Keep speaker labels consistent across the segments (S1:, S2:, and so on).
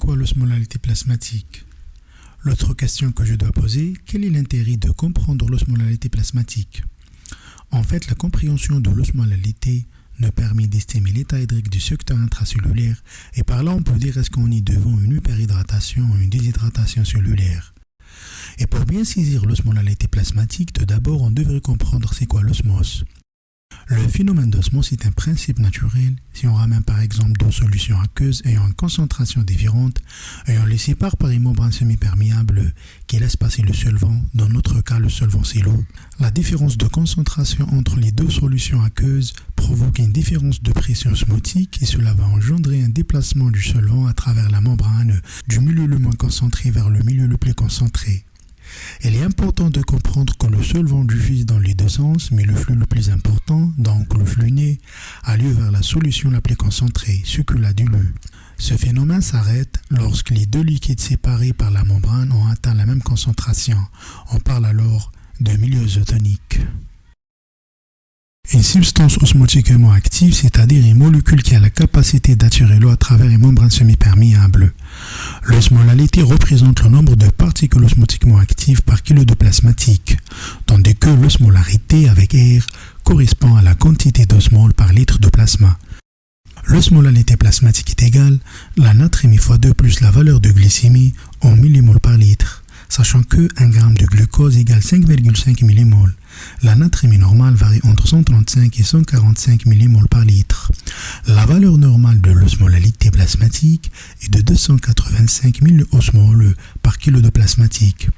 S1: quoi l'osmolalité plasmatique? L'autre question que je dois poser, quel est l'intérêt de comprendre l'osmolalité plasmatique? En fait, la compréhension de l'osmolalité nous permet d'estimer l'état hydrique du secteur intracellulaire et par là on peut dire est-ce qu'on est devant une hyperhydratation ou une déshydratation cellulaire. Et pour bien saisir l'osmolalité plasmatique, tout d'abord on devrait comprendre c'est quoi l'osmose. Le phénomène d'osmose est un principe naturel. Si on ramène par exemple deux solutions aqueuses ayant une concentration différente et on les sépare par une membrane semi-perméable qui laisse passer le solvant, dans notre cas le solvant c'est l'eau, la différence de concentration entre les deux solutions aqueuses provoque une différence de pression osmotique et cela va engendrer un déplacement du solvant à travers la membrane du milieu le moins concentré vers le milieu le plus concentré. Il est important de comprendre que le solvant diffuse dans les deux sens, mais le flux le plus important, donc le flux né, a lieu vers la solution la plus concentrée, ce que la dilue. Ce phénomène s'arrête lorsque les deux liquides séparés par la membrane ont atteint la même concentration. On parle alors de milieu isotonique. Une substance osmotiquement active, c'est-à-dire une molécule qui a la capacité d'attirer l'eau à travers une membrane semi-perméable. L'osmolalité représente le nombre de particules osmotiquement actives par kilo de plasmatique, tandis que l'osmolarité avec R correspond à la quantité d'osmol par litre de plasma. L'osmolalité plasmatique est égale à la natrémie fois 2 plus la valeur de glycémie en millimoles par litre, sachant que 1 g de glucose égale 5,5 millimoles. La natrémie normale varie entre 135 et 145 millimoles par litre. La valeur normale de l'osmolalité plasmatique est de 285 milliosmoles par kilo de plasmatique.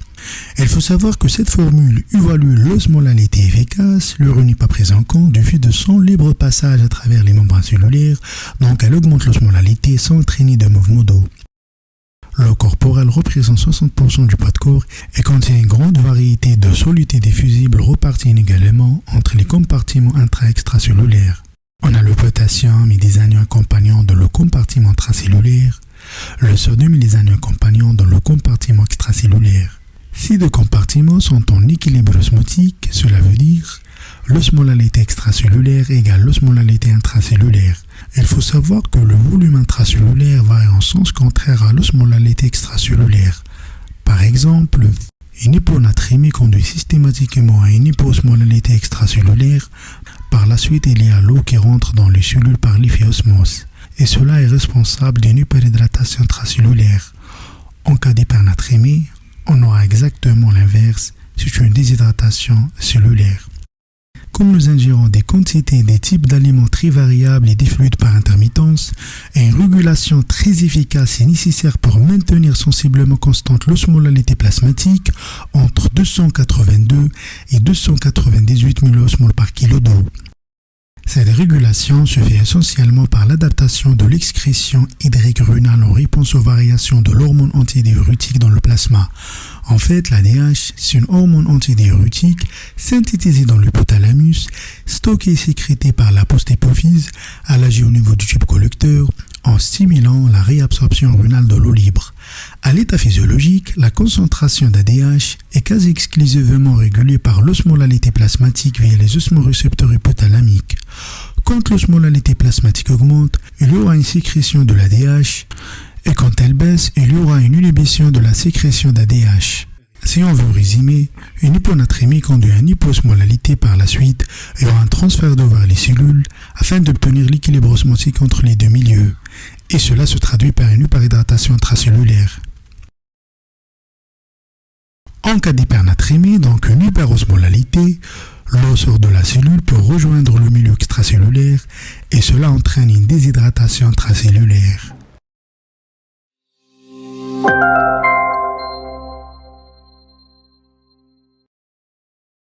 S1: Il faut savoir que cette formule évalue l'osmolalité efficace, l'urine n'est pas prise en compte du fait de son libre passage à travers les membranes cellulaires, donc elle augmente l'osmolalité sans entraîner de mouvement d'eau. Le corporel représente 60% du poids de corps et contient une grande variété de solutés diffusibles repartis inégalement entre les compartiments intra- et extracellulaires. On a le potassium et des anions accompagnants dans le compartiment intracellulaire, le sodium et les anions accompagnants dans le compartiment extracellulaire. Ces deux compartiments sont en équilibre osmotique, cela veut dire l'osmolalité extracellulaire égale l'osmolalité intracellulaire. Il faut savoir que le volume intracellulaire varie en sens contraire à l'osmolalité extracellulaire. Par exemple, une hyponatrémie conduit systématiquement à une hyposmolalité extracellulaire. Par la suite, il y a l'eau qui rentre dans les cellules par l'effet osmose. Et cela est responsable d'une hyperhydratation intracellulaire. En cas d'hypernatrémie, on aura exactement l'inverse, c'est une déshydratation cellulaire. Comme nous ingérons des quantités et des types d'aliments très variables et des fluides par intermittence, une régulation très efficace est nécessaire pour maintenir sensiblement constante l'osmolalité plasmatique entre 282 et 298 milliosmoles par kilo d'eau. Cette régulation se fait essentiellement par l'adaptation de l'excrétion hydrique rénale en réponse aux variations de l'hormone antidiurétique dans le plasma. En fait, l'ADH, c'est une hormone antidiurétique synthétisée dans l'hypothalamus, stockée et sécrétée par la post-hypophyse, elle agit au niveau du tube collecteur en stimulant la réabsorption rénale de l'eau libre. À l'état physiologique, la concentration d'ADH est quasi exclusivement régulée par l'osmolalité plasmatique via les osmorécepteurs hypothalamiques. Quand l'osmolalité plasmatique augmente, il y aura une sécrétion de l'ADH et quand elle baisse, il y aura une inhibition de la sécrétion d'ADH. Si on veut résumer, une hyponatrémie conduit à une hyposmolalité par la suite et à un transfert d'eau vers les cellules afin d'obtenir l'équilibre osmotique entre les deux milieux. Et cela se traduit par une hyperhydratation intracellulaire. En cas d'hypernatrémie, donc une hyperosmolalité, l'eau sort de la cellule pour rejoindre le milieu extracellulaire et cela entraîne une déshydratation intracellulaire.